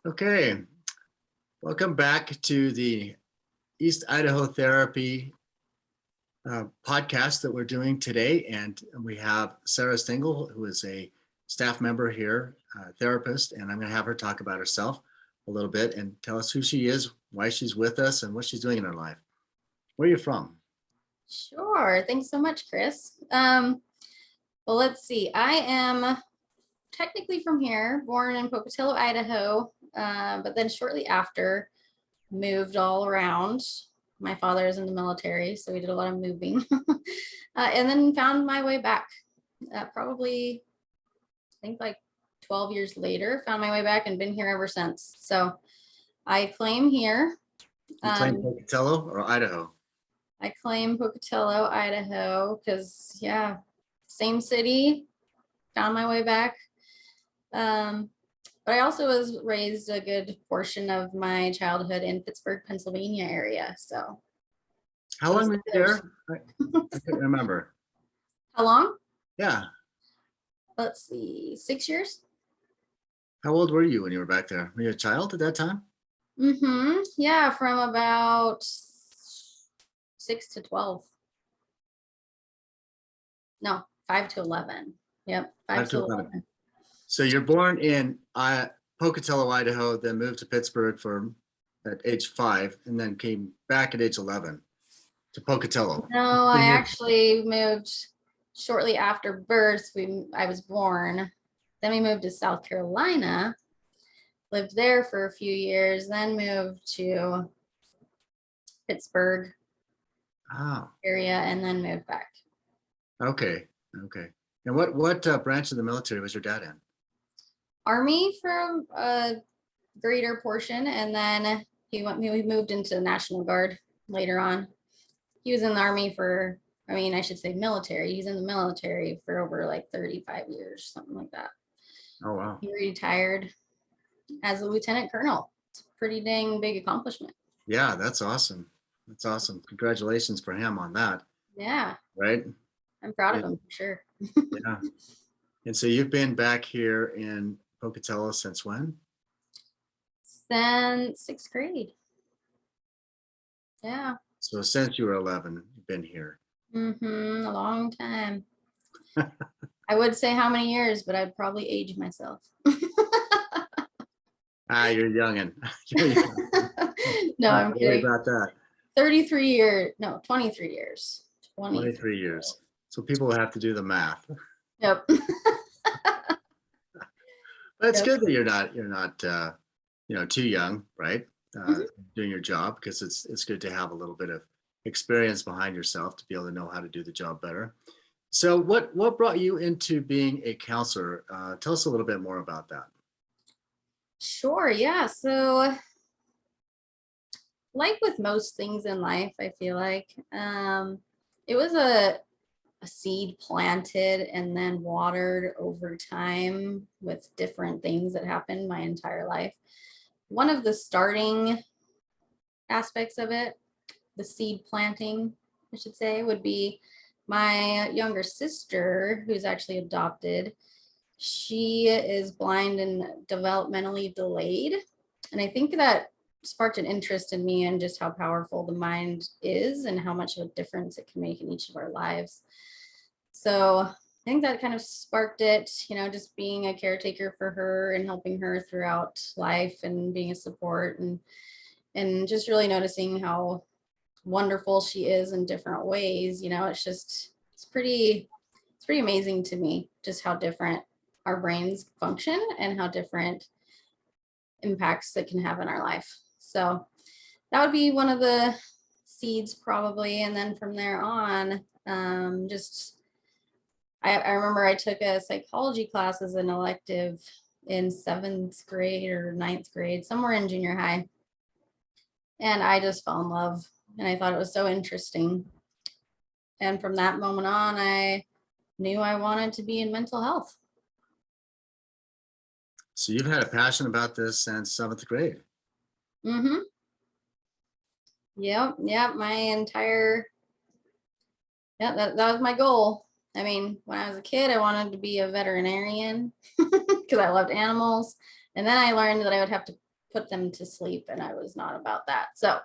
Okay, welcome back to the East Idaho Therapy podcast that we're doing today. And we have Sara Stengel, who is a staff member here, therapist, and I'm going to have her talk about herself a little bit and tell us who she is, why she's with us, and what she's doing in her life. Where are you from? Sure. Thanks so much, Chris. Well, let's see. I am technically from here, born in Pocatello, Idaho, but then shortly after moved all around. My father is in the military, so we did a lot of moving, and then found my way back. Probably, I think like 12 years later, found my way back and been here ever since. So I claim here. You claim Pocatello or Idaho? I claim Pocatello, Idaho, because yeah, same city, found my way back. But I also was raised a good portion of my childhood in Pittsburgh, Pennsylvania area. So how long were you there? I can't remember. How long? Yeah. Let's see, 6 years. How old were you when you were back there? Were you a child at that time? Yeah, from about 6 to 12. No, 5 to 11. Yep, 5 to 11. So you're born in Pocatello, Idaho, then moved to Pittsburgh at age 5, and then came back at age 11 to Pocatello. No, I actually moved shortly after birth. I was born. Then we moved to South Carolina, lived there for a few years, then moved to Pittsburgh area, and then moved back. Okay. And what branch of the military was your dad in? Army for a greater portion, and then we moved into the National Guard later on. He was in the Army for, I should say military. He's in the military for over like 35 years, something like that. Oh, wow. He retired as a lieutenant colonel. It's a pretty dang big accomplishment. Yeah, that's awesome. That's awesome. Congratulations for him on that. Yeah. Right? I'm proud of him for sure. Yeah. And so you've been back here in Pocatello since when? Since 6th grade. Yeah. So since you were 11, you've been here. A long time. I would say how many years, but I'd probably age myself. You're youngin'. No, I'm kidding. About that. 23 years. No, 23 years. 23 years. So people will have to do the math. Yep. But it's good that you're not too young, right? Doing your job, because it's good to have a little bit of experience behind yourself to be able to know how to do the job better. So what brought you into being a counselor? Tell us a little bit more about that. Sure. Yeah. So like with most things in life, I feel like it was a seed planted and then watered over time with different things that happened my entire life. One of the starting aspects of it, the seed planting, I should say, would be my younger sister, who's actually adopted. She is blind and developmentally delayed. And I think that sparked an interest in me and just how powerful the mind is and how much of a difference it can make in each of our lives. So I think that kind of sparked it, just being a caretaker for her and helping her throughout life and being a support and just really noticing how wonderful she is in different ways. It's pretty amazing to me just how different our brains function and how different impacts it can have in our life. So that would be one of the seeds probably. And then from there on, I remember I took a psychology class as an elective in 7th grade or 9th grade, somewhere in junior high. And I just fell in love and I thought it was so interesting. And from that moment on, I knew I wanted to be in mental health. So you've had a passion about this since 7th grade. Yep. That was my goal. When I was a kid, I wanted to be a veterinarian because I loved animals. And then I learned that I would have to put them to sleep, and I was not about that. So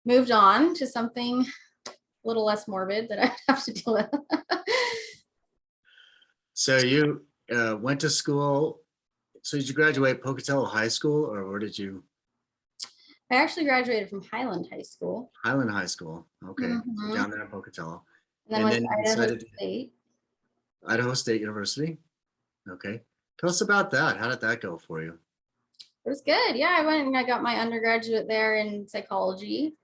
moved on to something a little less morbid that I have to deal with. So you went to school. So did you graduate Pocatello High School, or where did you? I actually graduated from Highland High School. Highland High School. Okay, so Mhm. down there in Pocatello, And then and went then to you Idaho decided State. Idaho State University. Okay, tell us about that. How did that go for you? It was good. Yeah, I went and I got my undergraduate there in psychology,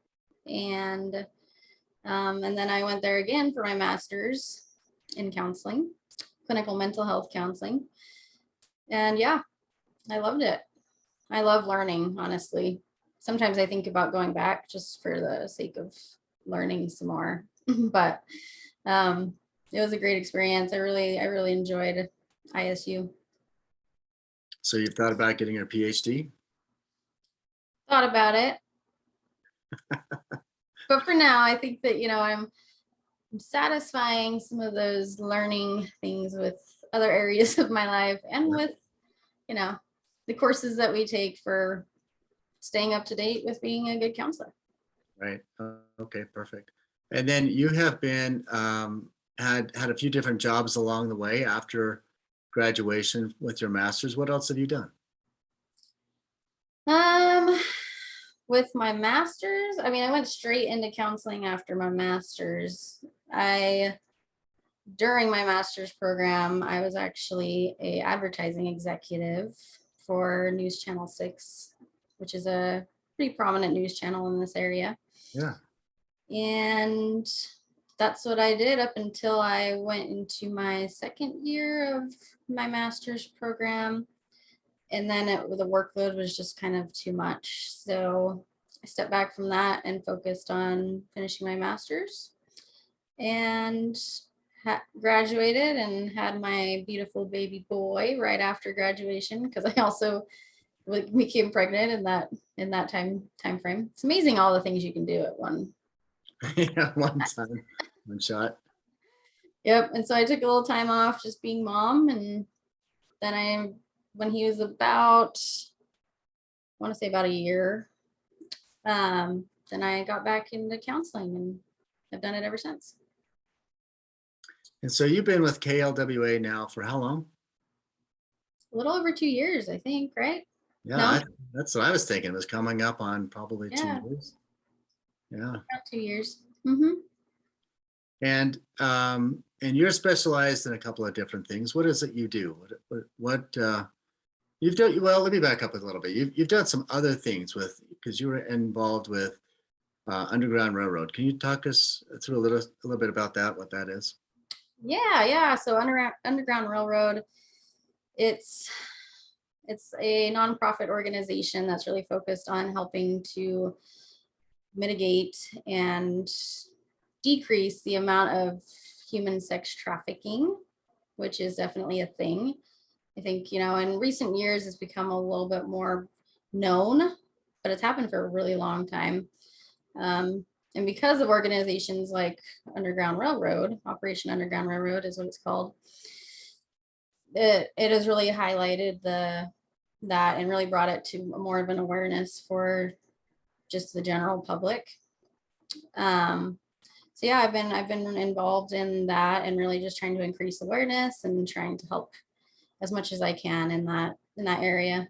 and then I went there again for my master's in counseling, clinical mental health counseling. And yeah, I loved it. I love learning, honestly. Sometimes I think about going back just for the sake of learning some more. But it was a great experience. I really enjoyed ISU. So you've thought about getting your PhD? Thought about it. But for now, I think that, I'm satisfying some of those learning things with other areas of my life and Yeah. with, you know, the courses that we take for staying up to date with being a good counselor. Right. Okay, perfect. And then you have been had a few different jobs along the way after graduation with your master's. What else have you done? Um, with my master's, I mean, I went straight into counseling after my master's. During my master's program, I was actually a advertising executive for News Channel 6, which is a pretty prominent news channel in this area. Yeah. And that's what I did up until I went into my second year of my master's program. And then the workload was just kind of too much. So I stepped back from that and focused on finishing my master's, and graduated and had my beautiful baby boy right after graduation, because I also became pregnant in that time frame. It's amazing all the things you can do at one. Yeah, one time, one shot. Yep. And so I took a little time off just being mom, and then when he was about, I want to say about a year, then I got back into counseling and I've done it ever since. And so you've been with KLWA now for how long? A little over 2 years, I think, right? Yeah, No? that's what I was thinking. It was coming up on probably Yeah, 2 years. Yeah. about 2 years. Mm-hmm. And you're specialized in a couple of different things. What is it you do? What you've done? Well, let me back up a little bit. You've done some other things because you were involved with Underground Railroad. Can you talk us through a little bit about that? What that is? Yeah. So Underground Railroad, it's a nonprofit organization that's really focused on helping to mitigate and decrease the amount of human sex trafficking, which is definitely a thing. I think, in recent years, it's become a little bit more known, but it's happened for a really long time. And because of organizations like Underground Railroad, Operation Underground Railroad is what it's called, it has really highlighted that and really brought it to more of an awareness for just the general public. So yeah, I've been involved in that and really just trying to increase awareness and trying to help as much as I can in that area.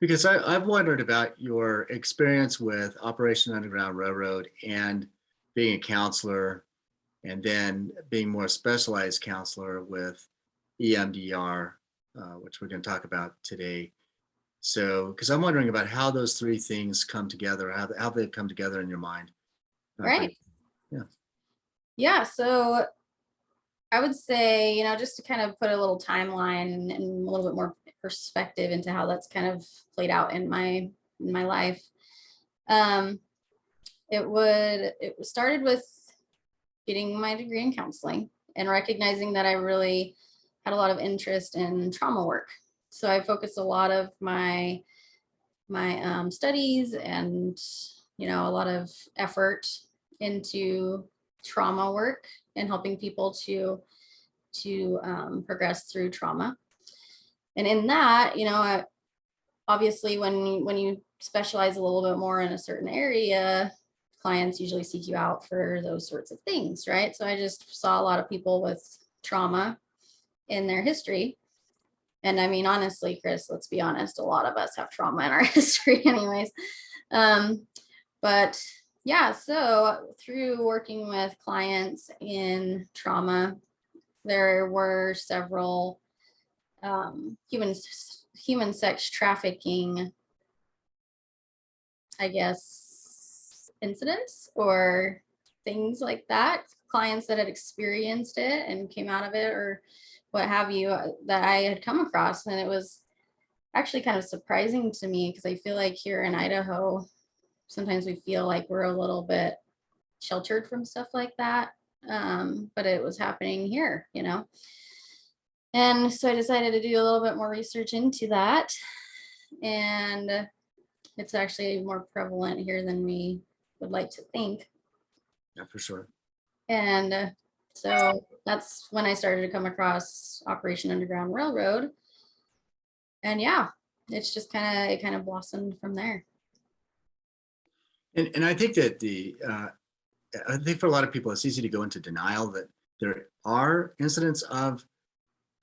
Because I've wondered about your experience with Operation Underground Railroad and being a counselor, and then being more specialized counselor with EMDR, which we're going to talk about today. So, because I'm wondering about how those three things come together, how they've come together in your mind. Right. Yeah. Yeah. So I would say, just to kind of put a little timeline and a little bit more perspective into how that's kind of played out in my life. Um, it started with getting my degree in counseling and recognizing that I really had a lot of interest in trauma work. So I focused a lot of my studies and a lot of effort into trauma work and helping people to progress through trauma. And in that, obviously when you specialize a little bit more in a certain area, clients usually seek you out for those sorts of things, right? So I just saw a lot of people with trauma in their history. And I mean, honestly, Chris, let's be honest, a lot of us have trauma in our history anyways. But yeah, so through working with clients in trauma, there were several human sex trafficking, I guess, incidents or things like that, clients that had experienced it and came out of it or what have you, that I had come across. And it was actually kind of surprising to me because I feel like here in Idaho, sometimes we feel like we're a little bit sheltered from stuff like that. But it was happening here, you know. And so I decided to do a little bit more research into that. And it's actually more prevalent here than we would like to think. Yeah, for sure. And so that's when I started to come across Operation Underground Railroad. And yeah, it's just it kind of blossomed from there. And I think that I think for a lot of people, it's easy to go into denial that there are incidents of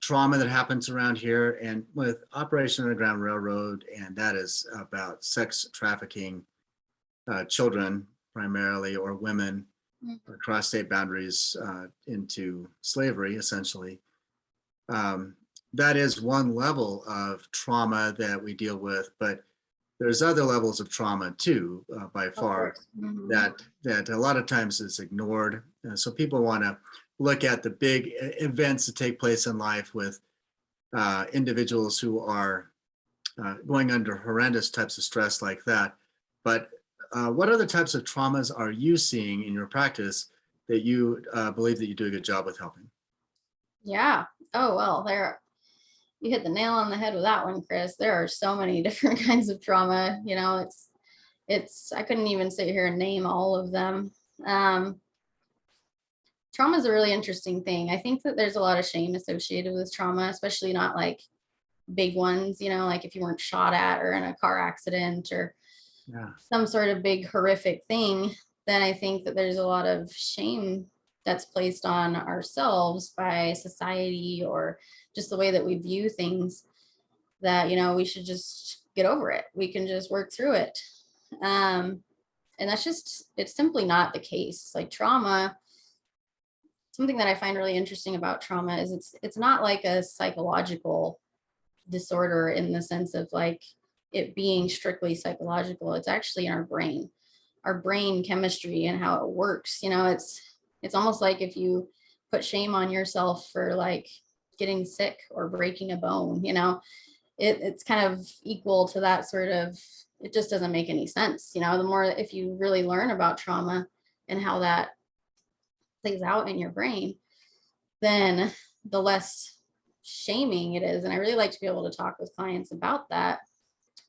trauma that happens around here. And with Operation Underground Railroad, and that is about sex trafficking, children primarily, or women across state boundaries into slavery, essentially. That is one level of trauma that we deal with, but there's other levels of trauma too, by far, that a lot of times is ignored. So people want to look at the big events that take place in life with individuals who are going under horrendous types of stress like that. But what other types of traumas are you seeing in your practice that you believe that you do a good job with helping? Yeah. Oh, well, you hit the nail on the head with that one, Chris. There are so many different kinds of trauma. You know, I couldn't even sit here and name all of them. Trauma is a really interesting thing. I think that there's a lot of shame associated with trauma, especially not like big ones, you know, like if you weren't shot at or in a car accident or some sort of big horrific thing, then I think that there's a lot of shame that's placed on ourselves by society or just the way that we view things, that, you know, we should just get over it. We can just work through it. And it's simply not the case. Like trauma, something that I find really interesting about trauma is it's not like a psychological disorder in the sense of like it being strictly psychological. It's actually in our brain chemistry and how it works. You know, it's almost like if you put shame on yourself for like getting sick or breaking a bone, you know, it's kind of equal to that sort of, it just doesn't make any sense. You know, the more, if you really learn about trauma and how that plays out in your brain, then the less shaming it is. And I really like to be able to talk with clients about that,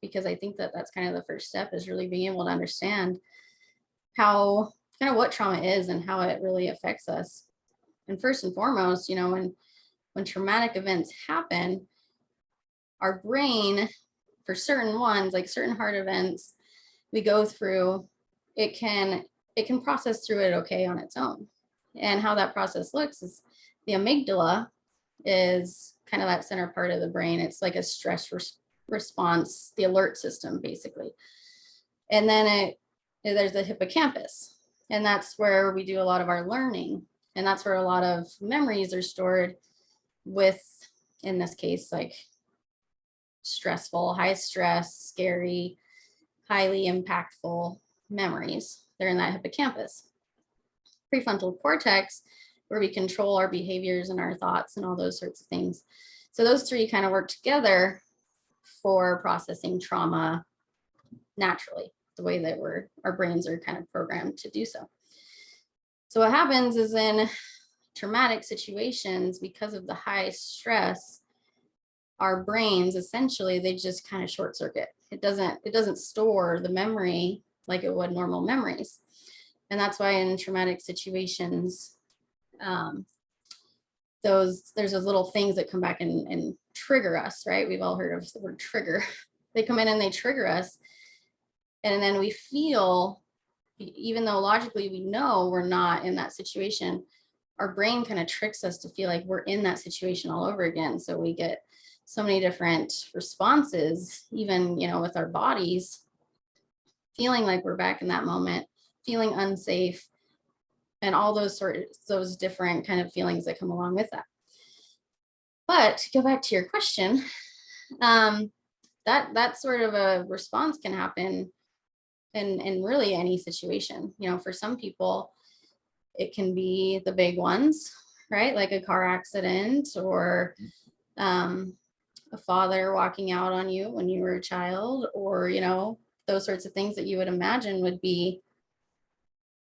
because I think that that's kind of the first step, is really being able to understand how, kind of what trauma is and how it really affects us. And first and foremost, you know, when traumatic events happen, our brain, for certain ones, like certain heart events we go through, it can process through it okay on its own. And how that process looks is the amygdala is kind of that center part of the brain. It's like a stress response, the alert system, basically. And then there's the hippocampus, and that's where we do a lot of our learning. And that's where a lot of memories are stored with, in this case, like stressful, high stress, scary, highly impactful memories. They're in that hippocampus. Prefrontal cortex, where we control our behaviors and our thoughts and all those sorts of things. So those three kind of work together for processing trauma naturally, the way that our brains are kind of programmed to do so. So what happens is, in traumatic situations, because of the high stress, our brains essentially, they just kind of short circuit. It doesn't store the memory like it would normal memories. And that's why in traumatic situations, there's those little things that come back and trigger us, right? We've all heard of the word trigger. they come in and they trigger us. And then we feel, even though logically we know we're not in that situation, our brain kind of tricks us to feel like we're in that situation all over again. So we get so many different responses, even, you know, with our bodies, feeling like we're back in that moment, feeling unsafe, and all those different kind of feelings that come along with that. But to go back to your question, that sort of a response can happen in really any situation. You know, for some people, it can be the big ones, right? Like a car accident, or a father walking out on you when you were a child, or, you know, those sorts of things that you would imagine would be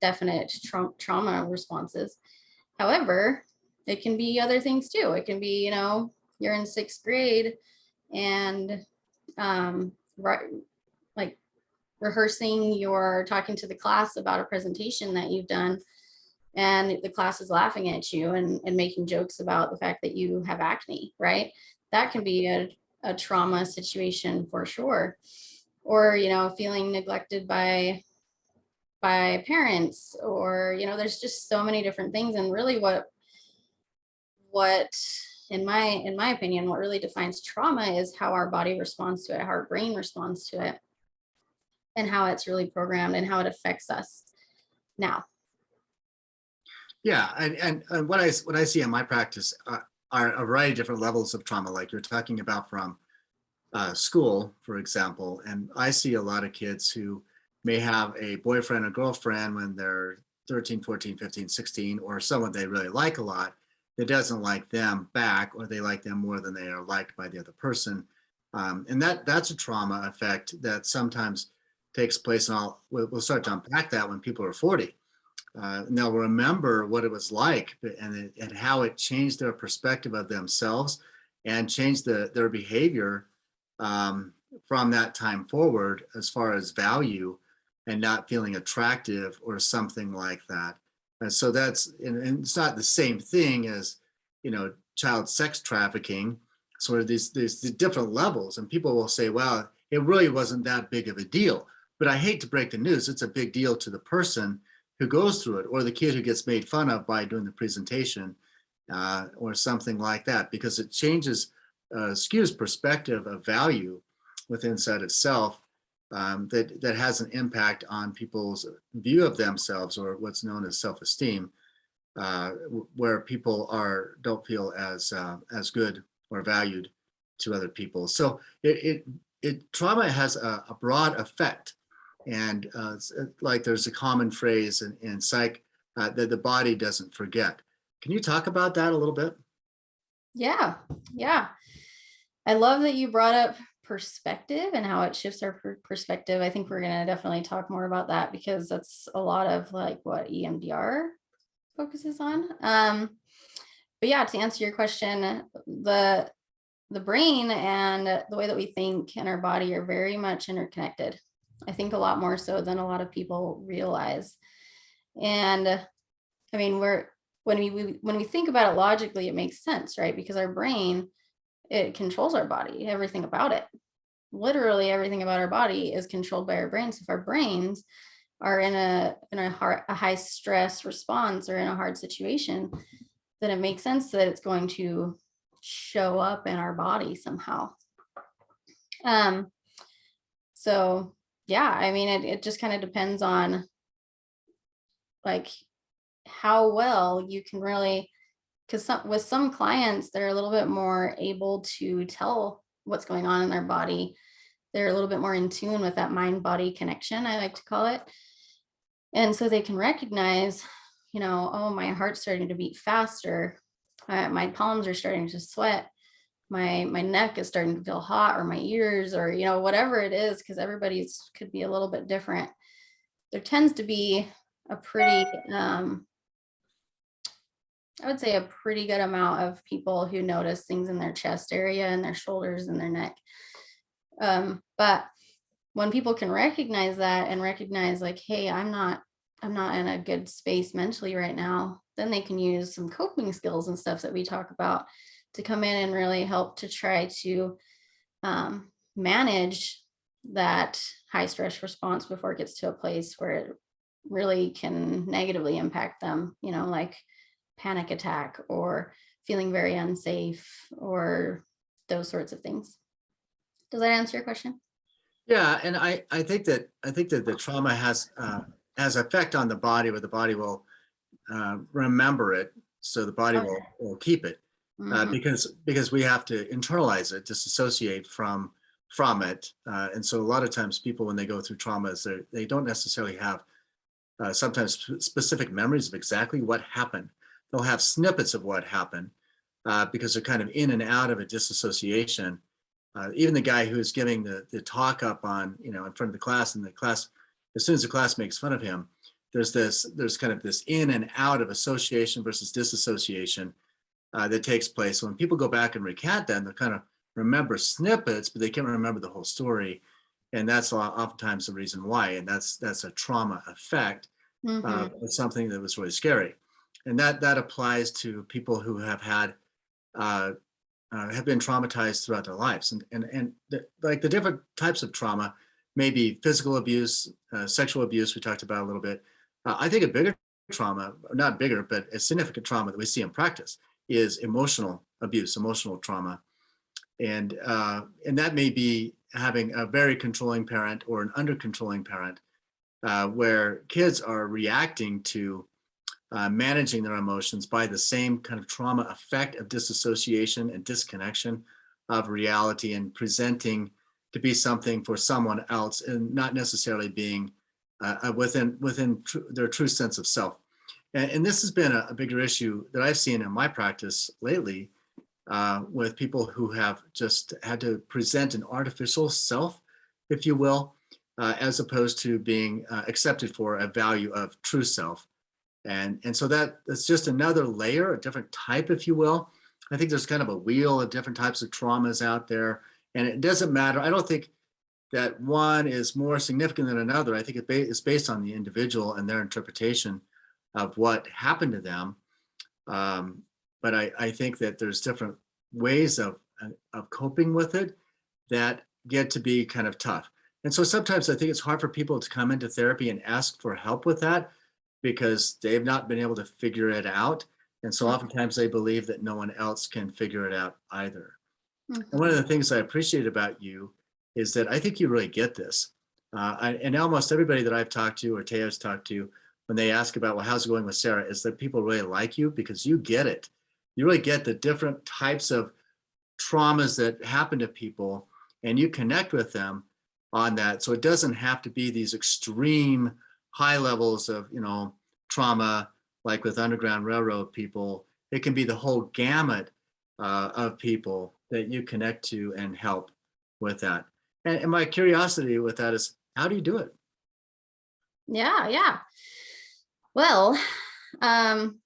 definite trauma responses. However, it can be other things too. It can be, you know, you're in 6th grade and like rehearsing, you're talking to the class about a presentation that you've done, and the class is laughing at you and making jokes about the fact that you have acne, right? That can be a trauma situation for sure. Or, you know, feeling neglected by parents, or, you know, there's just so many different things. And really what in my opinion, what really defines trauma is how our body responds to it, how our brain responds to it, and how it's really programmed and how it affects us now. Yeah, and what I see in my practice are a variety of different levels of trauma, like you're talking about from school, for example. And I see a lot of kids who may have a boyfriend or girlfriend when they're 13, 14, 15, 16, or someone they really like a lot that doesn't like them back, or they like them more than they are liked by the other person. And that's a trauma effect that sometimes takes place. And we'll start to unpack that when people are 40. And they'll remember what it was like, and how it changed their perspective of themselves and changed their behavior from that time forward, as far as value and not feeling attractive or something like that. And so and it's not the same thing as, you know, child sex trafficking, sort of these different levels. And people will say, well, it really wasn't that big of a deal. But I hate to break the news, it's a big deal to the person who goes through it, or the kid who gets made fun of by doing the presentation, or something like that, because it changes, skews perspective of value within inside itself, that has an impact on people's view of themselves, or what's known as self-esteem, where people don't feel as good or valued to other people. So trauma has a broad effect. And like there's a common phrase in psych that the body doesn't forget. Can you talk about that a little bit? Yeah. I love that you brought up perspective and how it shifts our perspective. I think we're going to definitely talk more about that, because that's a lot of like what EMDR focuses on. But yeah, to answer your question, the brain and the way that we think and our body are very much interconnected. I think a lot more so than a lot of people realize. And I mean, when we think about it logically, it makes sense, right? Because our brain, it controls our body, everything about it. Literally everything about our body is controlled by our brains. If our brains are in a high stress response, or in a hard situation, then it makes sense that it's going to show up in our body somehow. So yeah, I mean, it just kind of depends on like how well you can really, because with some clients, they're a little bit more able to tell what's going on in their body. They're a little bit more in tune with that mind-body connection, I like to call it. And so they can recognize, you know, oh, my heart's starting to beat faster. My palms are starting to sweat. My neck is starting to feel hot, or my ears, or, you know, whatever it is, because everybody's could be a little bit different. There tends to be a pretty, I would say a pretty good amount of people who notice things in their chest area and their shoulders and their neck. But when people can recognize that and recognize like, hey, I'm not in a good space mentally right now, then they can use some coping skills and stuff that we talk about to come in and really help to try to manage that high stress response before it gets to a place where it really can negatively impact them, like panic attack or feeling very unsafe or those sorts of things. Does that answer your question? Yeah, and I think that the trauma has effect on the body, where the body will remember it, so the body Okay. will keep it, Mm-hmm. because we have to internalize it, disassociate from it, and so a lot of times people, when they go through traumas, they don't necessarily have sometimes specific memories of exactly what happened. They'll have snippets of what happened, because they're kind of in and out of a disassociation. Even the guy who's giving the talk up on, in front of the class, and the class, as soon as the class makes fun of him, there's kind of this in and out of association versus disassociation that takes place. So when people go back and recant that, they'll kind of remember snippets, but they can't remember the whole story. And that's oftentimes the reason why. And that's a trauma effect. Mm-hmm. It's something that was really scary. And that applies to people who uh, have been traumatized throughout their lives. And like the different types of trauma, maybe physical abuse, sexual abuse, we talked about a little bit. I think a bigger trauma, not bigger, but a significant trauma that we see in practice is emotional abuse, emotional trauma. And that may be having a very controlling parent or an under controlling parent, where kids are reacting to managing their emotions by the same kind of trauma effect of disassociation and disconnection of reality, and presenting to be something for someone else, and not necessarily being within their true sense of self. And this has been a bigger issue that I've seen in my practice lately, with people who have just had to present an artificial self, if you will, as opposed to being accepted for a value of true self. And so that's just another layer, a different type, if you will. I think there's kind of a wheel of different types of traumas out there, and it doesn't matter. I don't think that one is more significant than another. I think it's based on the individual and their interpretation of what happened to them. But I think that there's different ways of coping with it that get to be kind of tough. And so sometimes I think it's hard for people to come into therapy and ask for help with that, because they've not been able to figure it out. And so oftentimes they believe that no one else can figure it out either. And one of Mm-hmm. the things I appreciate about you is that I think you really get this. And almost everybody that I've talked to, or Teo's talked to, when they ask about, well, how's it going with Sara, is that people really like you because you get it. You really get the different types of traumas that happen to people, and you connect with them on that. So it doesn't have to be these extreme high levels of, trauma, like with Underground Railroad people. It can be the whole gamut of people that you connect to and help with that. And my curiosity with that is, how do you do it? Yeah, yeah. Well, um,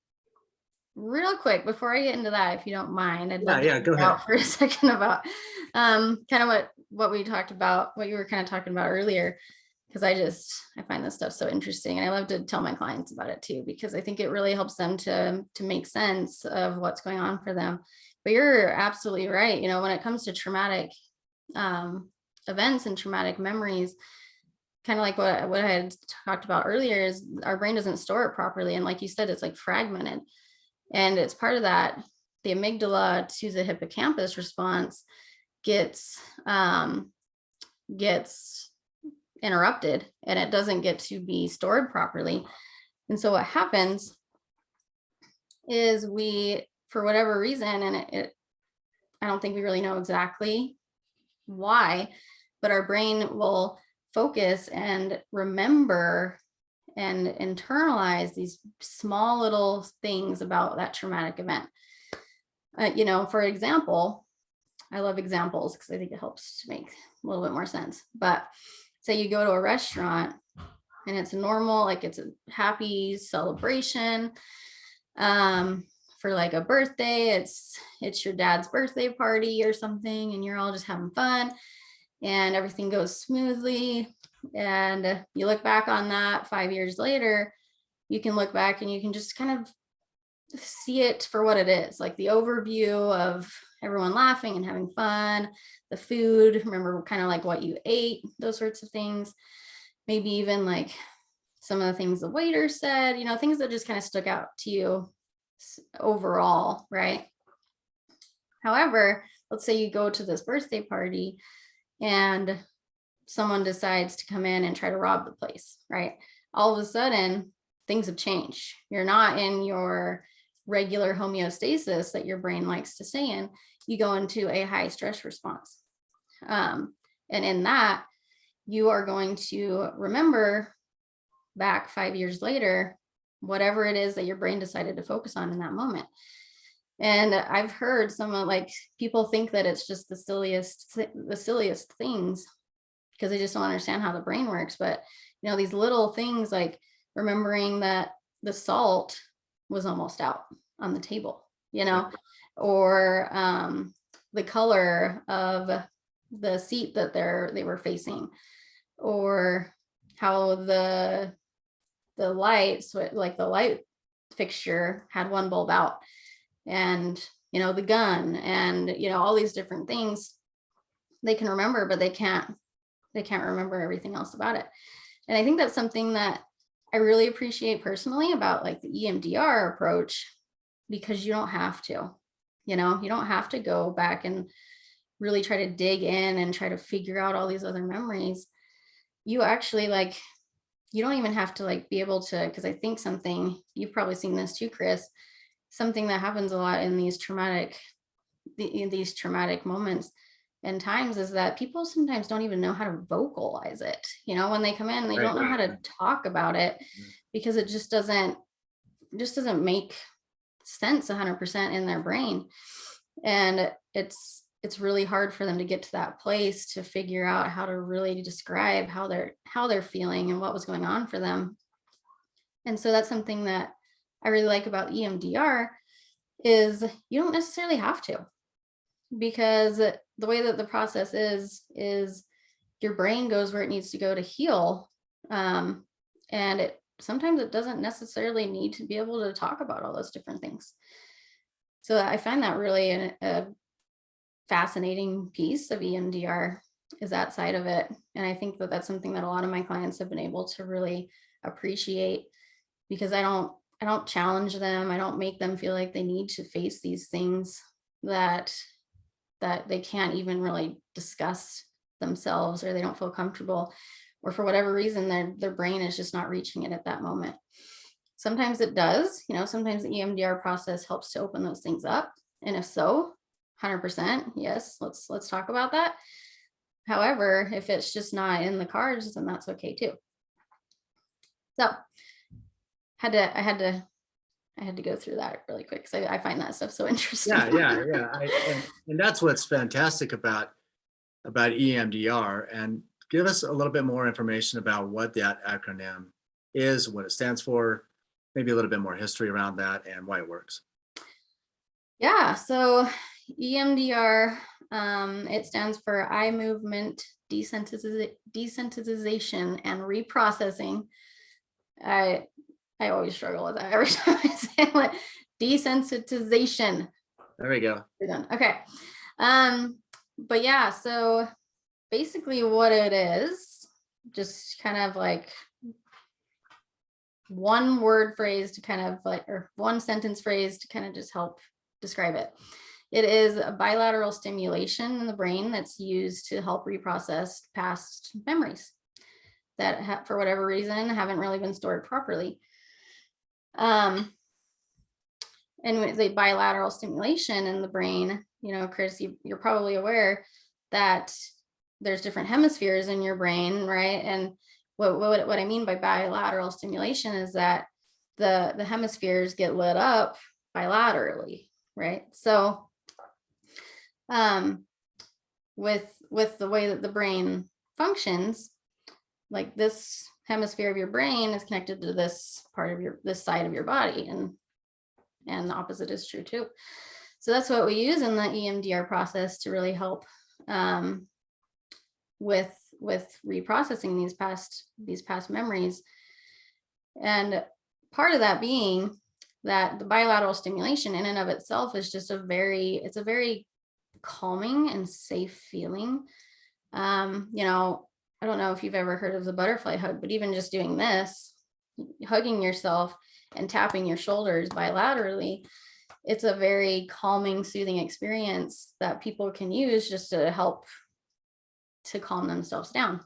real quick before I get into that, if you don't mind, I'd Yeah, love to yeah, geek go ahead. out for a second about kind of what we talked about, what you were kind of talking about earlier, because I find this stuff so interesting, and I love to tell my clients about it too, because I think it really helps them to make sense of what's going on for them. But you're absolutely right. When it comes to traumatic um, events and traumatic memories, kind of like what I had talked about earlier, is our brain doesn't store it properly, and like you said, it's like fragmented. And it's part of that. The amygdala to the hippocampus response gets gets interrupted, and it doesn't get to be stored properly. And so what happens is, we, for whatever reason, and I don't think we really know exactly why, but our brain will focus and remember and internalize these small little things about that traumatic event. For example, I love examples because I think it helps to make a little bit more sense. But say you go to a restaurant and it's normal, like it's a happy celebration for like a birthday. It's your dad's birthday party or something, and you're all just having fun and everything goes smoothly. And you look back on that 5 years later, you can look back and you can just kind of see it for what it is, like the overview of everyone laughing and having fun, the food, remember kind of like what you ate, those sorts of things. Maybe even like some of the things the waiter said, things that just kind of stuck out to you overall, right? However, let's say you go to this birthday party and someone decides to come in and try to rob the place, right? All of a sudden, things have changed. You're not in your regular homeostasis that your brain likes to stay in. You go into a high stress response. And in that, you are going to remember back 5 years later, whatever it is that your brain decided to focus on in that moment. And I've heard some of like people think that it's just the silliest things because they just don't understand how the brain works. But these little things like remembering that the salt was almost out on the table, or the color of the seat that they were facing, or how the lights, like the light fixture had one bulb out, and the gun, and all these different things they can remember, but they can't remember everything else about it. And I think that's something that I really appreciate personally about like the EMDR approach, because you don't have to, you don't have to go back and really try to dig in and try to figure out all these other memories. You actually like, you don't even have to like be able to, because I think something, you've probably seen this too, Chris, something that happens a lot in these traumatic moments and times is that people sometimes don't even know how to vocalize it. When they come in, they don't know how to talk about it because it just doesn't make sense 100% in their brain. And it's really hard for them to get to that place to figure out how to really describe how they're feeling and what was going on for them. And so that's something that I really like about EMDR is you don't necessarily have to, because the way that the process is your brain goes where it needs to go to heal. And sometimes it doesn't necessarily need to be able to talk about all those different things. So I find that really a fascinating piece of EMDR is that side of it. And I think that that's something that a lot of my clients have been able to really appreciate, because I don't challenge them. I don't make them feel like they need to face these things that they can't even really discuss themselves, or they don't feel comfortable, or for whatever reason, their brain is just not reaching it at that moment. Sometimes it does, sometimes the EMDR process helps to open those things up. And if so, 100%, yes, let's talk about that. However, if it's just not in the cards, then that's okay too. So I had to go through that really quick because I find that stuff so interesting. Yeah. And that's what's fantastic about EMDR. And give us a little bit more information about what that acronym is, what it stands for, maybe a little bit more history around that and why it works. Yeah, so EMDR, it stands for eye movement desensitization and reprocessing. I always struggle with that every time I say it, like desensitization. There we go. Okay. But yeah, so basically what it is, just kind of like one word phrase to kind of like, or one sentence phrase to kind of just help describe it. It is a bilateral stimulation in the brain that's used to help reprocess past memories that for whatever reason haven't really been stored properly. And with the bilateral stimulation in the brain, Chris, you're probably aware that there's different hemispheres in your brain, right? And what I mean by bilateral stimulation is that the hemispheres get lit up bilaterally, right? So with the way that the brain functions, like this hemisphere of your brain is connected to this part of this side of your body, and the opposite is true too. So that's what we use in the EMDR process to really help with reprocessing these past memories. And part of that being that the bilateral stimulation in and of itself is just a very calming and safe feeling. You know, I don't know if you've ever heard of the butterfly hug, but even just doing this, hugging yourself and tapping your shoulders bilaterally, it's a very calming, soothing experience that people can use just to help to calm themselves down.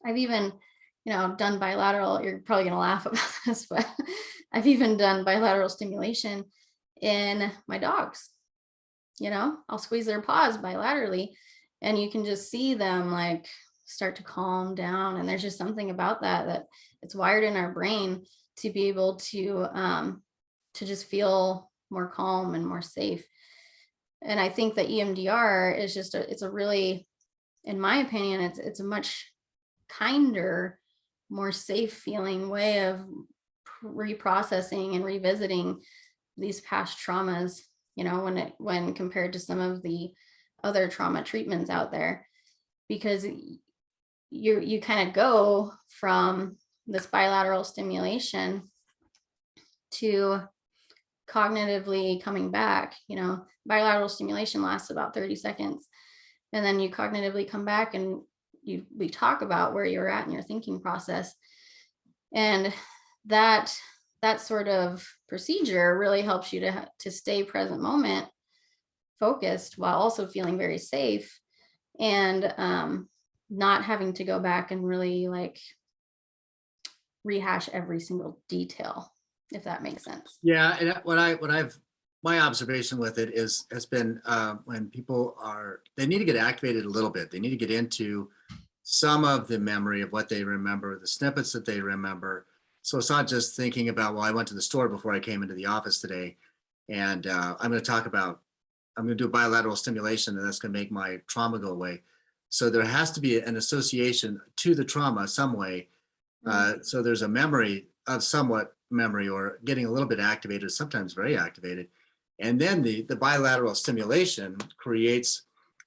I've even, done bilateral, you're probably going to laugh about this, but I've even done bilateral stimulation in my dogs. I'll squeeze their paws bilaterally and you can just see them like start to calm down. And there's just something about that it's wired in our brain to be able to just feel more calm and more safe. And I think that EMDR is just it's a really, in my opinion, it's a much kinder, more safe feeling way of reprocessing and revisiting these past traumas, when compared to some of the other trauma treatments out there, because you kind of go from this bilateral stimulation to cognitively coming back. Bilateral stimulation lasts about 30 seconds. And then you cognitively come back and we talk about where you're at in your thinking process. And that sort of procedure really helps you to stay present moment focused while also feeling very safe and not having to go back and really like rehash every single detail, if that makes sense. Yeah, and my observation with it has been when people they need to get activated a little bit. They need to get into some of the memory of what they remember, the snippets that they remember. So it's not just thinking about, well, I went to the store before I came into the office today, and I'm going to do bilateral stimulation, and that's going to make my trauma go away. So there has to be an association to the trauma some way. So there's a memory of somewhat memory or getting a little bit activated, sometimes very activated. And then the bilateral stimulation creates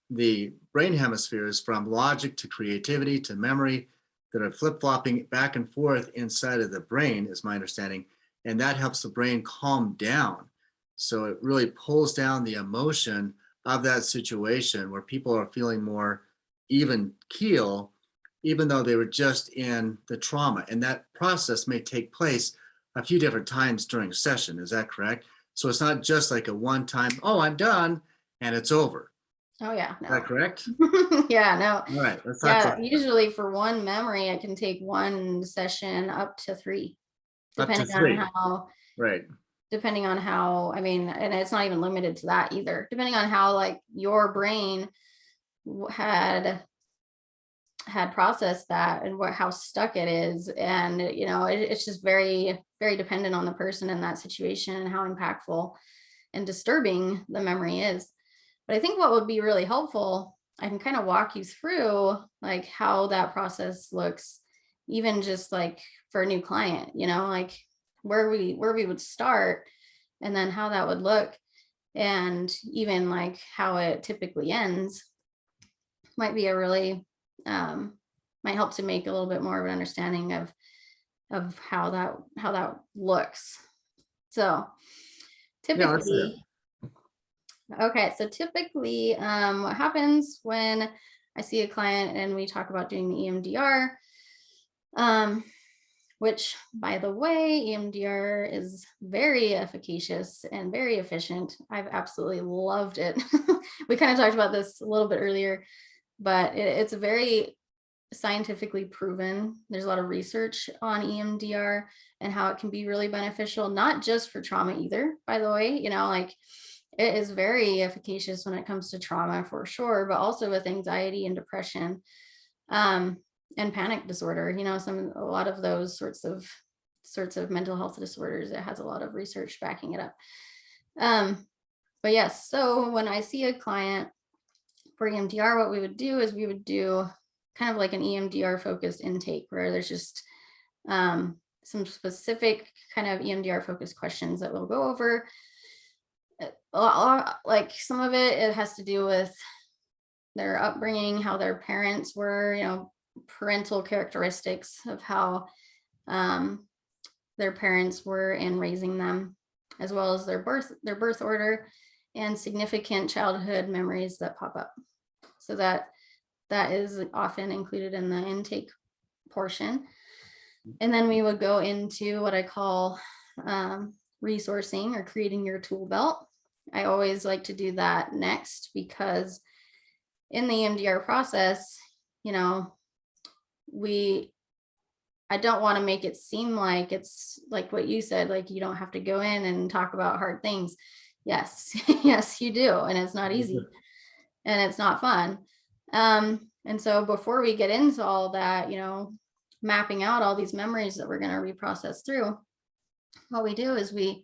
the brain hemispheres from logic to creativity to memory that are flip-flopping back and forth inside of the brain, is my understanding. And that helps the brain calm down. So it really pulls down the emotion of that situation where people are feeling more even keel, even though they were just in the trauma. And that process may take place a few different times during a session. Is that correct? So it's not just like a one-time, oh, I'm done, and it's over. Oh yeah. No. Is that correct? Yeah, no. All right. Let's talk Yeah, about usually for one memory, I can take one session up to 3, up to depending on 3. Right. I mean, and it's not even limited to that either, depending on how like your brain had processed that and how stuck it is. And, it's just very, very dependent on the person in that situation and how impactful and disturbing the memory is. But I think what would be really helpful, I can kind of walk you through like how that process looks, even just like for a new client, like where we would start and then how that would look, and even like how it typically ends might be a really might help to make a little bit more of an understanding of how that looks. So typically, okay, so typically what happens when I see a client and we talk about doing the EMDR, which by the way, EMDR is very efficacious and very efficient. I've absolutely loved it. We kind of talked about this a little bit earlier, but it's very scientifically proven. There's a lot of research on EMDR and how it can be really beneficial, not just for trauma either, by the way, like it is very efficacious when it comes to trauma for sure, but also with anxiety and depression and panic disorder, a lot of those sorts of mental health disorders. It has a lot of research backing it up. But yes, so when I see a client for EMDR, what we would do is we would do kind of like an EMDR focused intake where there's just some specific kind of EMDR focused questions that we'll go over. Like some of it has to do with their upbringing, how their parents were, parental characteristics of how their parents were in raising them, as well as their birth order and significant childhood memories that pop up. So that is often included in the intake portion. And then we would go into what I call resourcing or creating your tool belt. I always like to do that next, because in the EMDR process, you know, I don't want to make it seem like it's like what you said, like you don't have to go in and talk about hard things. Yes, yes, you do. And it's not easy and it's not fun. And so before we get into all that, you know, mapping out all these memories that we're going to reprocess through, what we do is we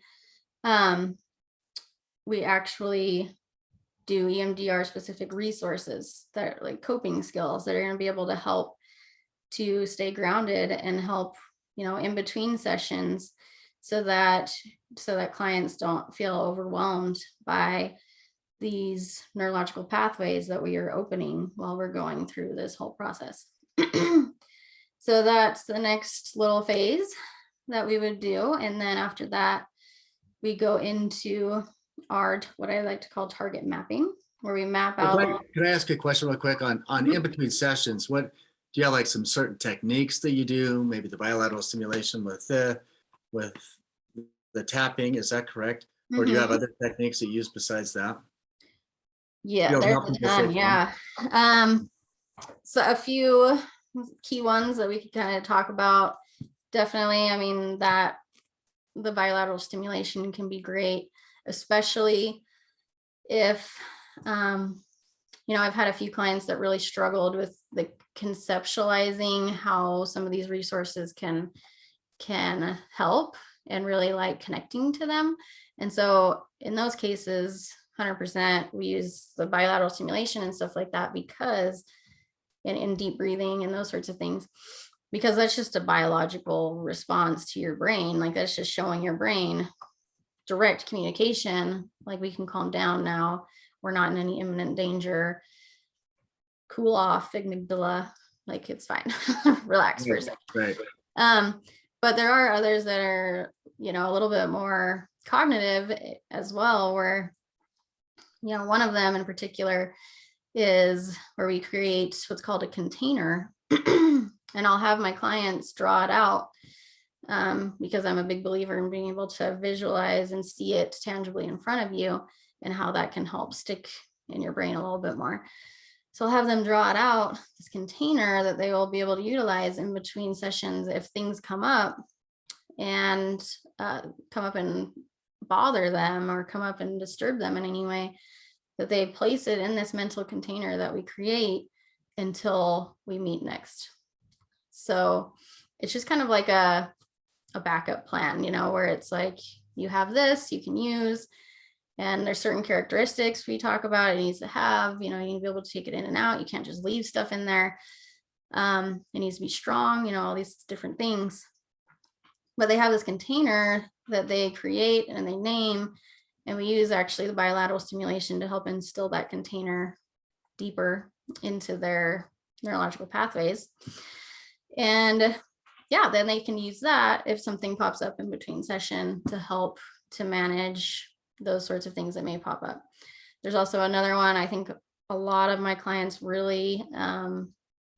actually do EMDR specific resources that are like coping skills that are going to be able to help to stay grounded and help, you know, in between sessions, so that clients don't feel overwhelmed by these neurological pathways that we are opening while we're going through this whole process. So that's the next little phase that we would do. And then after that, we go into our, what I like to call target mapping, where we map out. Can I ask a question real quick on in between sessions? What do you have, like some certain techniques that you do? Maybe the bilateral stimulation with the tapping, is that correct? Or do you have other techniques that you use besides that? Yeah, there's a ton. Yeah. So a few key ones that we could kind of talk about. Definitely, I mean, that the bilateral stimulation can be great, especially if, you know, I've had a few clients that really struggled with the conceptualizing how some of these resources can help and really like connecting to them. And so in those cases, 100%, we use the bilateral stimulation and stuff like that, because in deep breathing and those sorts of things, because that's just a biological response to your brain. Like that's just showing your brain direct communication, like we can calm down now, we're not in any imminent danger, cool off amygdala, like it's fine. Relax for a second. Right. But there are others that are, you know, a little bit more cognitive as well, where, you know, one of them in particular is where we create what's called a container. And I'll have my clients draw it out, because I'm a big believer in being able to visualize and see it tangibly in front of you, and how that can help stick in your brain a little bit more. So I'll have them draw it out, this container that they will be able to utilize in between sessions if things come up and bother them or come up and disturb them in any way, that they place it in this mental container that we create until we meet next. So it's just kind of like a backup plan, you know, where it's like you have this you can use, and there's certain characteristics we talk about it needs to have, you know, you need to be able to take it in and out. You can't just leave stuff in there. It needs to be strong, you know, all these different things. But they have this container that they create and they name, and we use actually the bilateral stimulation to help instill that container deeper into their neurological pathways. And yeah, then they can use that if something pops up in between session to help to manage those sorts of things that may pop up. There's also another one. I think a lot of my clients really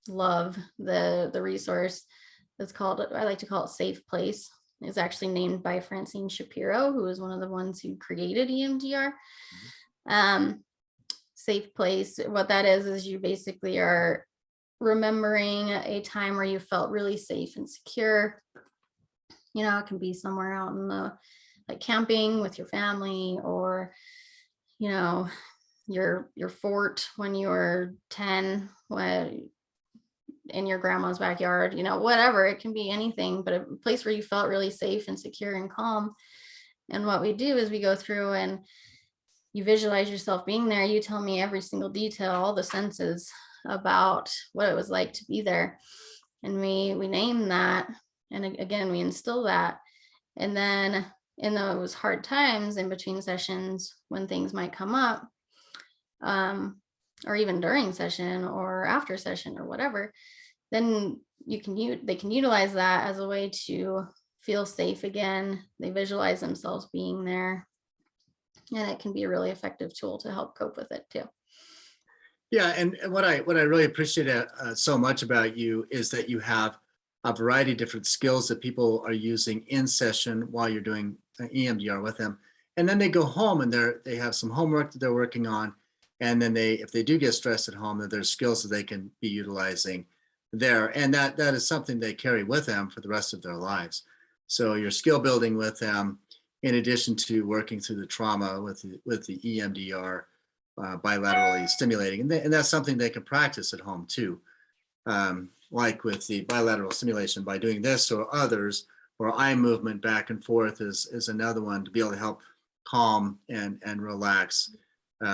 love the resource that's called, I like to call it Safe Place. It's actually named by Francine Shapiro, who is one of the ones who created EMDR. Safe Place, what that is you basically are remembering a time where you felt really safe and secure. You know, it can be somewhere out in the, like camping with your family, or, you know, your fort when you were 10, in your grandma's backyard, you know, whatever, it can be anything, but a place where you felt really safe and secure and calm. And what we do is we go through and you visualize yourself being there. You tell me every single detail, all the senses about what it was like to be there. And we name that. And again, we instill that. And then in those hard times in between sessions, when things might come up, or even during session or after session or whatever, then they can utilize that as a way to feel safe again. They visualize themselves being there. and it can be a really effective tool to help cope with it too. Yeah, and what I really appreciate so much about you is that you have a variety of different skills that people are using in session while you're doing EMDR with them, and then they go home and they have some homework that they're working on, and then if they do get stressed at home, that there's skills that they can be utilizing there, and that is something they carry with them for the rest of their lives. So you're skill building with them, in addition to working through the trauma with the EMDR bilaterally stimulating, and that's something they can practice at home too. Like with the bilateral stimulation, by doing this or others, or eye movement back and forth is another one to be able to help calm and relax,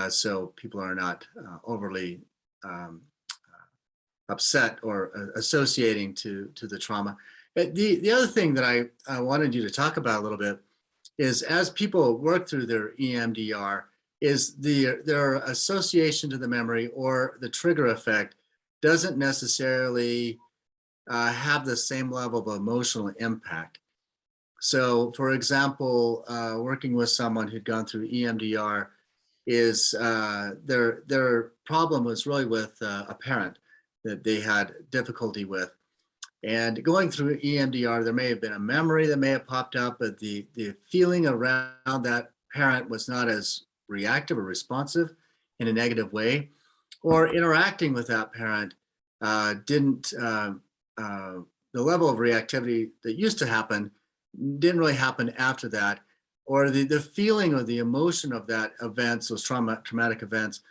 so people are not overly upset or associating to the trauma. The other thing that I wanted you to talk about a little bit is, as people work through their EMDR, is their association to the memory or the trigger effect doesn't necessarily have the same level of emotional impact. So, for example, working with someone who'd gone through EMDR, is their problem was really with a parent that they had difficulty with. And going through EMDR, there may have been a memory that may have popped up, but the feeling around that parent was not as reactive or responsive in a negative way, or interacting with that parent didn't, the level of reactivity that used to happen didn't really happen after that, or the feeling or the emotion of that events, those traumatic events,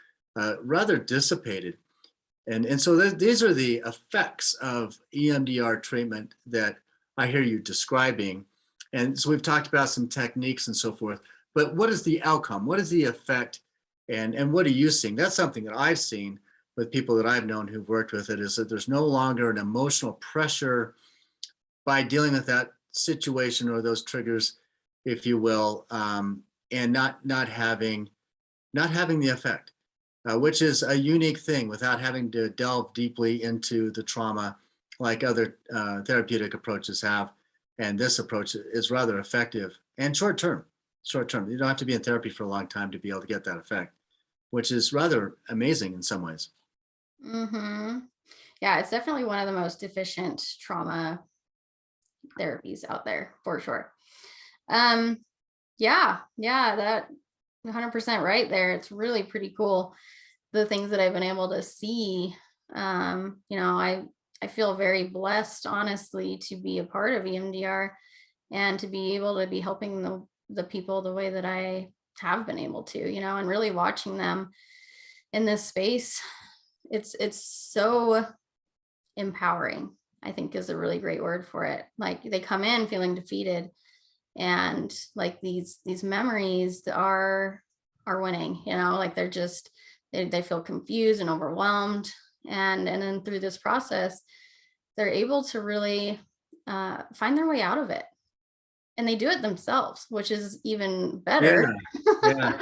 rather dissipated. And so these are the effects of EMDR treatment that I hear you describing. And so we've talked about some techniques and so forth, but what is the outcome? What is the effect? And what are you seeing? That's something that I've seen with people that I've known who've worked with it, is that there's no longer an emotional pressure by dealing with that situation or those triggers, if you will, and not having the effect. Which is a unique thing, without having to delve deeply into the trauma like other therapeutic approaches have. And this approach is rather effective and short term. You don't have to be in therapy for a long time to be able to get that effect, which is rather amazing in some ways. Hmm. Yeah, it's definitely one of the most efficient trauma therapies out there for sure. Um, yeah, that 100% right there. It's really pretty cool, the things that I've been able to see. I feel very blessed, honestly, to be a part of EMDR and to be able to be helping the people the way that I have been able to, and really watching them in this space. It's so empowering, I think, is a really great word for it. Like, they come in feeling defeated, and like these memories are winning, like they're just, they feel confused and overwhelmed, and then through this process they're able to really find their way out of it, and they do it themselves, which is even Yeah, better. yeah,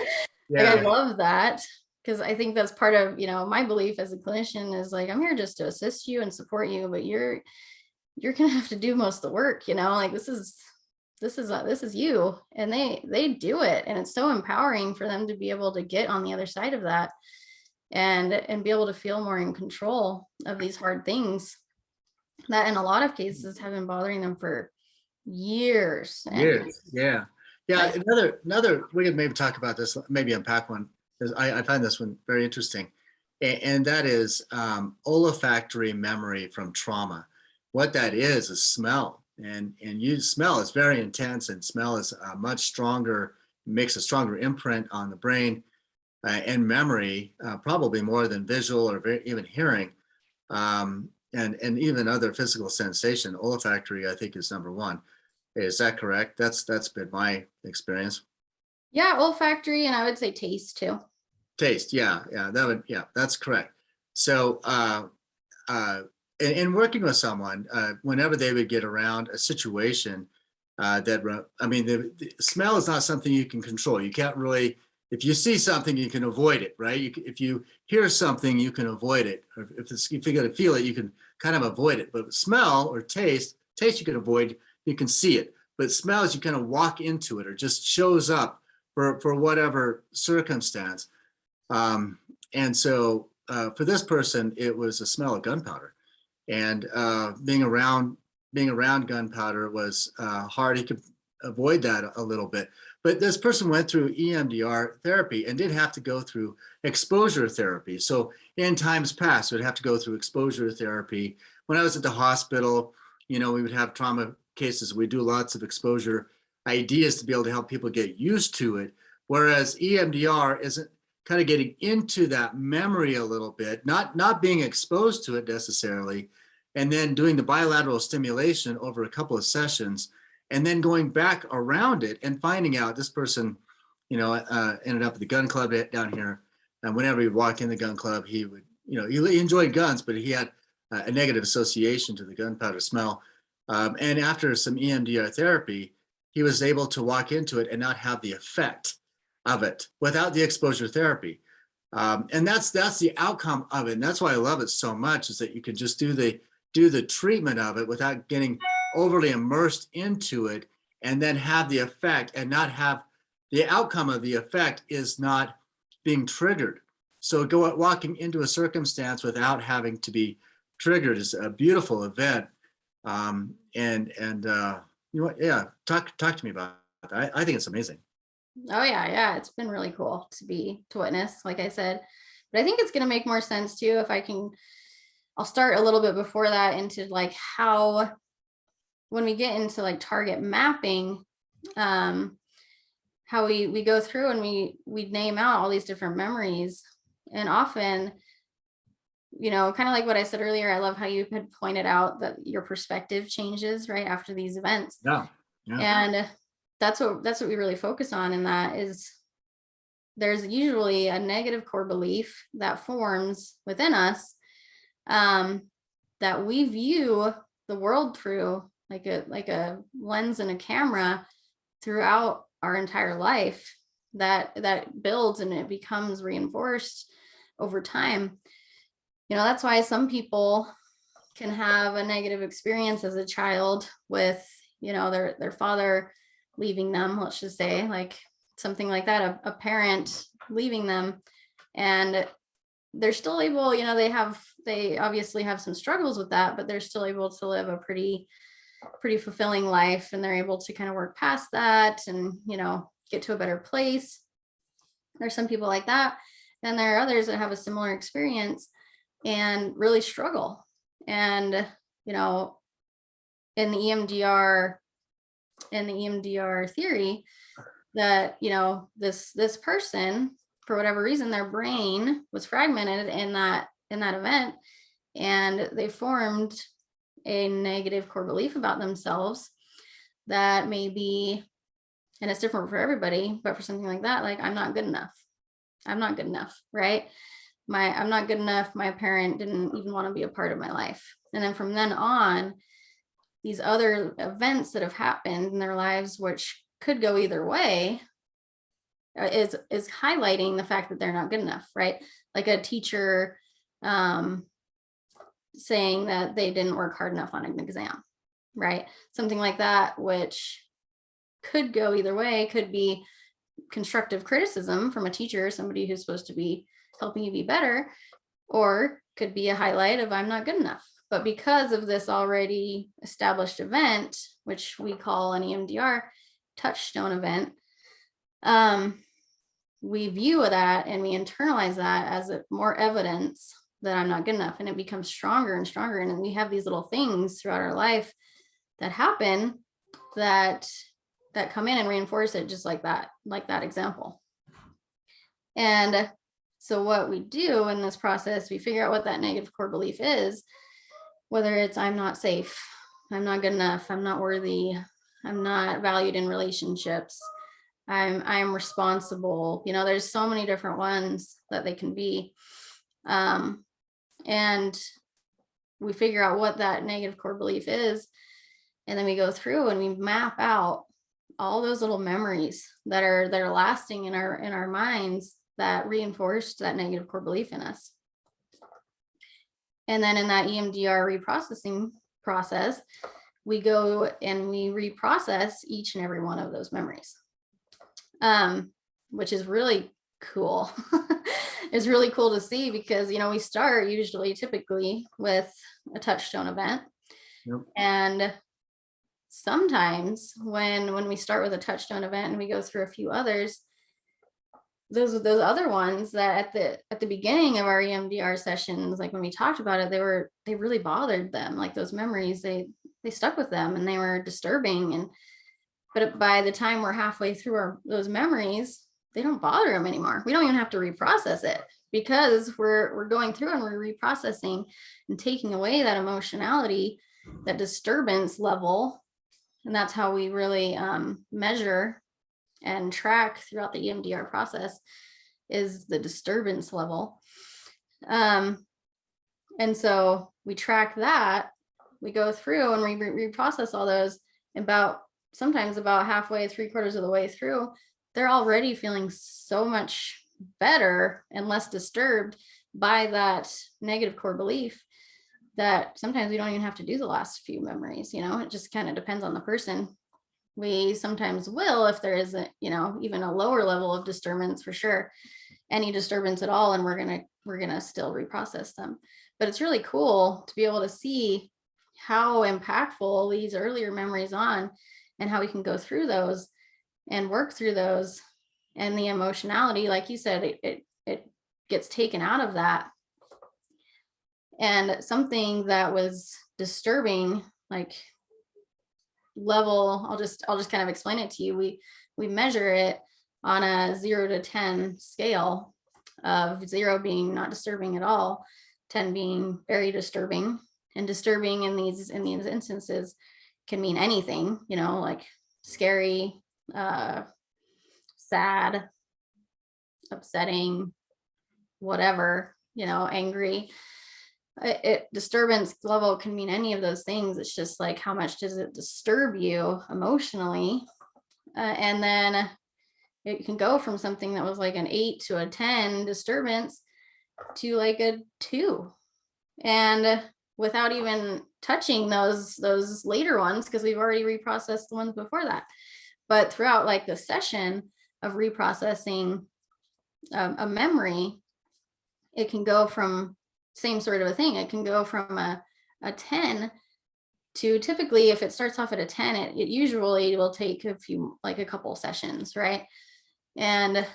Like, I yeah, love that, because I think that's part of, my belief as a clinician is like, I'm here just to assist you and support you, but you're gonna have to do most of the work, like this is you. And they do it, and it's so empowering for them to be able to get on the other side of that, and be able to feel more in control of these hard things that in a lot of cases have been bothering them for years. And years. Yeah, yeah. like, Another we could maybe talk about this, maybe unpack one, because I find this one very interesting, and that is olfactory memory from trauma. What that is smell, and you smell is very intense, and smell is much stronger, makes a stronger imprint on the brain, and memory, probably more than visual or even hearing, and even other physical sensation. Olfactory, I think, is number one. Is that correct? That's been my experience. yeah, olfactory, and I would say taste too. Taste, yeah, that's correct. So, in working with someone, whenever they would get around a situation I mean, the smell is not something you can control. You can't really, if you see something, you can avoid it, right? If you hear something, you can avoid it. Or if you're going to feel it, you can kind of avoid it. But smell or taste you can avoid, you can see it. But smells, you kind of walk into it, or just shows up for whatever circumstance. And so for this person, it was the smell of gunpowder, and being around gunpowder was hard. He could avoid that a little bit. But this person went through EMDR therapy and did have to go through exposure therapy. So in times past, we'd have to go through exposure therapy. When I was at the hospital, we would have trauma cases. We do lots of exposure ideas to be able to help people get used to it. Whereas EMDR isn't kind of getting into that memory a little bit, not being exposed to it necessarily, and then doing the bilateral stimulation over a couple of sessions, and then going back around it and finding out this person, ended up at the gun club down here. And whenever he'd walk in the gun club, he would, he enjoyed guns, but he had a negative association to the gunpowder smell. And after some EMDR therapy, he was able to walk into it and not have the effect of it without the exposure therapy. And that's the outcome of it. And that's why I love it so much, is that you can just do the treatment of it without getting overly immersed into it, and then have the effect and not have the outcome of the effect is not being triggered. So walking into a circumstance without having to be triggered is a beautiful event. Talk to me about that. I think it's amazing. Oh yeah, it's been really cool to witness, like I said. But I think it's going to make more sense too if I'll start a little bit before that into like how, when we get into like target mapping, how we go through and we name out all these different memories. And often, kind of like what I said earlier, I love how you had pointed out that your perspective changes right after these events. Yeah. And that's what we really focus on. And that is, there's usually a negative core belief that forms within us, that we view the world through like a lens and a camera throughout our entire life, that builds and it becomes reinforced over time. That's why some people can have a negative experience as a child with, their father leaving them, let's just say, like something like that, a parent leaving them, and they're still able, they obviously have some struggles with that, but they're still able to live a pretty fulfilling life, and they're able to kind of work past that and, get to a better place. There's some people like that. And there are others that have a similar experience and really struggle. And, in the EMDR theory, that, this person, for whatever reason, their brain was fragmented in that event, and they formed a negative core belief about themselves that maybe, and it's different for everybody, but for something like that, like, I'm not good enough, right? I'm not good enough. My parent didn't even want to be a part of my life. And then from then on, these other events that have happened in their lives, which could go either way, is highlighting the fact that they're not good enough, right? Like a teacher saying that they didn't work hard enough on an exam, right? Something like that, which could go either way. Could be constructive criticism from a teacher, somebody who's supposed to be helping you be better, or could be a highlight of, I'm not good enough. But because of this already established event, which we call an EMDR touchstone event, we view that and we internalize that as more evidence that I'm not good enough, and it becomes stronger and stronger. And then we have these little things throughout our life that happen that come in and reinforce it, just like that example. And so what we do in this process, we figure out what that negative core belief is, whether it's I'm not safe, I'm not good enough, I'm not worthy, I'm not valued in relationships, I'm responsible. There's so many different ones that they can be. And we figure out what that negative core belief is, and then we go through and we map out all those little memories that are lasting in our minds that reinforced that negative core belief in us. And then in that EMDR reprocessing process, we go and we reprocess each and every one of those memories. which is really cool. It's really cool to see because, we start usually typically with a touchstone event. Yep. And sometimes when we start with a touchstone event and we go through a few others, those other ones that at the beginning of our EMDR sessions, like when we talked about it, they really bothered them. Like those memories, they stuck with them and they were disturbing. But by the time we're halfway through those memories, they don't bother them anymore. We don't even have to reprocess it because we're going through and we're reprocessing and taking away that emotionality, that disturbance level. And that's how we really measure and track throughout the EMDR process, is the disturbance level. And so we track that, we go through and we reprocess all those. Sometimes about halfway, 3/4 of the way through, they're already feeling so much better and less disturbed by that negative core belief that sometimes we don't even have to do the last few memories. It just kind of depends on the person. We sometimes will if there isn't, even a lower level of disturbance, for sure, any disturbance at all, and we're gonna still reprocess them. But it's really cool to be able to see how impactful these earlier memories on, and how we can go through those and work through those, and the emotionality, like you said, it gets taken out of that. And something that was disturbing, like level, I'll just kind of explain it to you. We measure it on a 0 to 10 scale, of 0 being not disturbing at all, 10 being very disturbing. And disturbing in these instances can mean anything, like scary, sad, upsetting, whatever, angry. Disturbance level can mean any of those things. It's just like, how much does it disturb you emotionally? And then it can go from something that was like an 8 to a 10 disturbance to like a 2. And without even touching those later ones, because we've already reprocessed the ones before that. But throughout like the session of reprocessing a memory, it can go from same sort of a thing. It can go from a 10 to, typically, if it starts off at a 10, it usually will take a couple sessions, right? And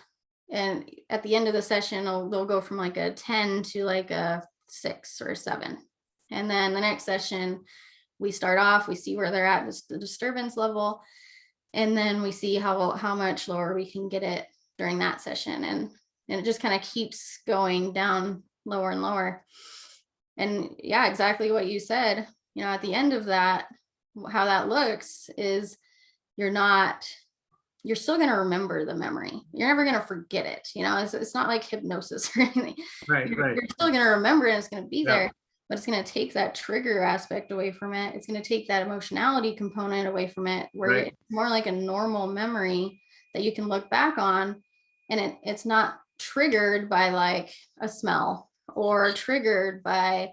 at the end of the session, they'll go from like a 10 to like a 6 or 7. And then the next session, we start off, we see where they're at, the disturbance level, and then we see how much lower we can get it during that session. And it just kind of keeps going down lower and lower. And yeah, exactly what you said, at the end of that, how that looks is you're still going to remember the memory. You're never going to forget it. It's not like hypnosis or anything. Right. You're still going to remember it, and it's going to be there, but it's going to take that trigger aspect away from it. It's going to take that emotionality component away from it, where it's more like a normal memory that you can look back on, and it's not triggered by like a smell, or triggered by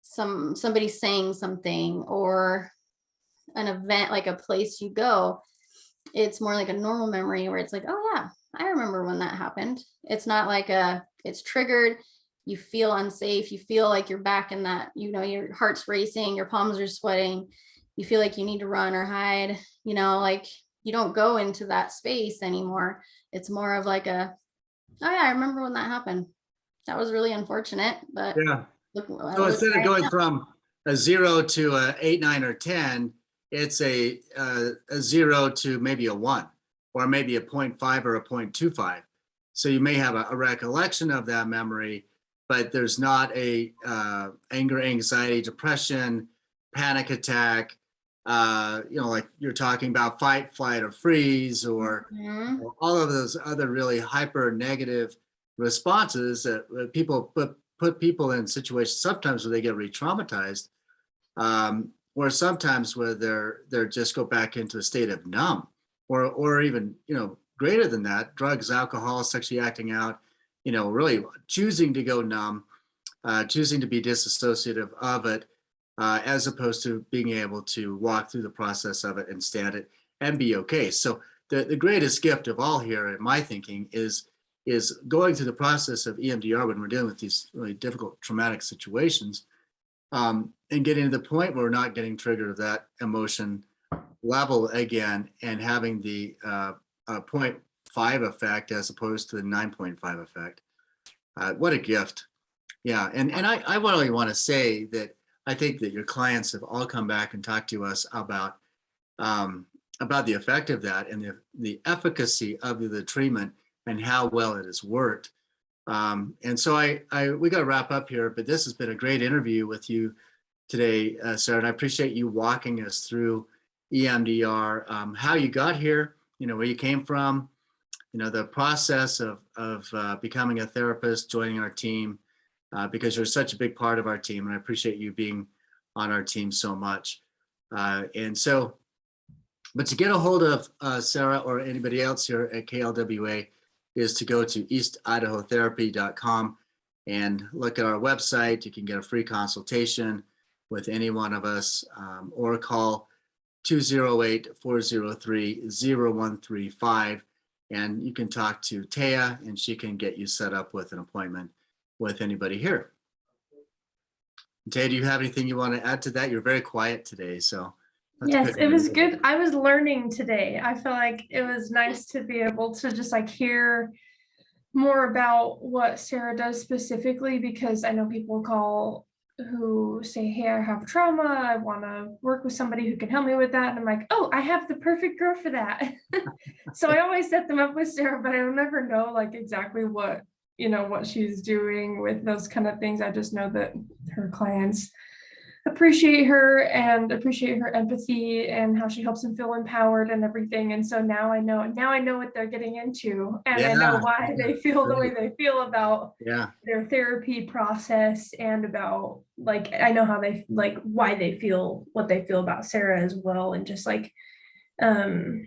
somebody saying something, or an event, like a place you go. It's more like a normal memory where it's like, oh yeah, I remember when that happened. It's not like it's triggered. You feel unsafe. You feel like you're back in that, your heart's racing, your palms are sweating. You feel like you need to run or hide, like you don't go into that space anymore. It's more of like oh yeah, I remember when that happened. That was really unfortunate, but yeah. So instead of going from a 0 to a 8, 9, or 10, it's a 0 to maybe a 1, or maybe a 0.5 or a 0.25. So you may have a recollection of that memory, but there's not a anger, anxiety, depression, panic attack, like you're talking about fight, flight, or freeze, or all of those other really hyper negative responses that people put people in situations sometimes where they get re-traumatized, or sometimes where they're just go back into a state of numb, or even greater than that, drugs, alcohol, sexually acting out, really choosing to go numb, choosing to be disassociative of it, as opposed to being able to walk through the process of it and stand it and be okay. So the greatest gift of all here, in my thinking, is going through the process of EMDR when we're dealing with these really difficult traumatic situations, and getting to the point where we're not getting triggered of that emotion level again, and having the 0.5 effect as opposed to the 9.5 effect. What a gift. Yeah, and I really want to say that I think that your clients have all come back and talked to us about the effect of that and the efficacy of the treatment and how well it has worked. And so we got to wrap up here, but this has been a great interview with you today, Sara, and I appreciate you walking us through EMDR, how you got here, where you came from, the process of becoming a therapist, joining our team, because you're such a big part of our team, and I appreciate you being on our team so much. But to get a hold of Sara or anybody else here at KLWA is to go to eastidahotherapy.com and look at our website. You can get a free consultation with any one of us, or call 208-403-0135. And you can talk to Taya, and she can get you set up with an appointment with anybody here. Taya, do you have anything you want to add to that? You're very quiet today, so. Yes, it was good. I was learning today. I feel like it was nice to be able to just like hear more about what Sara does specifically, because I know people call who say, hey, I have trauma, I want to work with somebody who can help me with that. And I'm like, oh, I have the perfect girl for that. So I always set them up with Sara, but I don't ever know like exactly what she's doing with those kind of things. I just know that her clients appreciate her and appreciate her empathy and how she helps them feel empowered and everything. And so now I know what they're getting into, and I know why they feel the way they feel about their therapy process, and about like, I know how they like why they feel what they feel about Sara as well. And just like a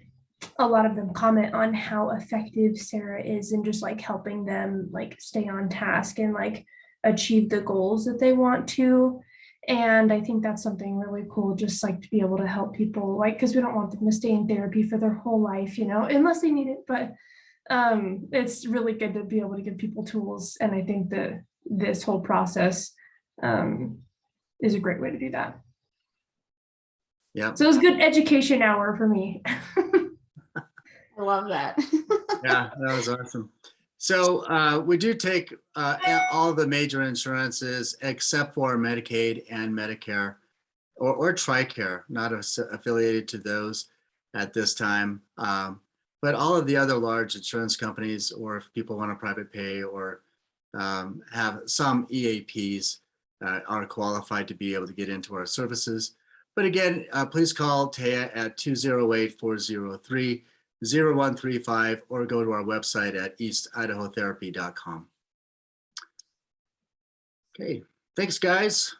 lot of them comment on how effective Sara is in just like helping them like stay on task and like achieve the goals that they want to. And I think that's something really cool, just like to be able to help people, like, because we don't want them to stay in therapy for their whole life, unless they need it. But it's really good to be able to give people tools. And I think that this whole process is a great way to do that. Yeah. So it was a good education hour for me. I love that. Yeah, that was awesome. So we do take all the major insurances except for Medicaid and Medicare, or TRICARE, not affiliated to those at this time. But all of the other large insurance companies, or if people want a private pay or have some EAPs, are qualified to be able to get into our services. But again, please call Taya at 208-403-0135, or go to our website at eastidahotherapy.com. Okay, thanks guys.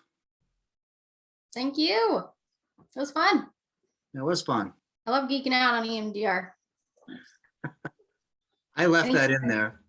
Thank you. It was fun. That was fun. I love geeking out on EMDR. I left that in there.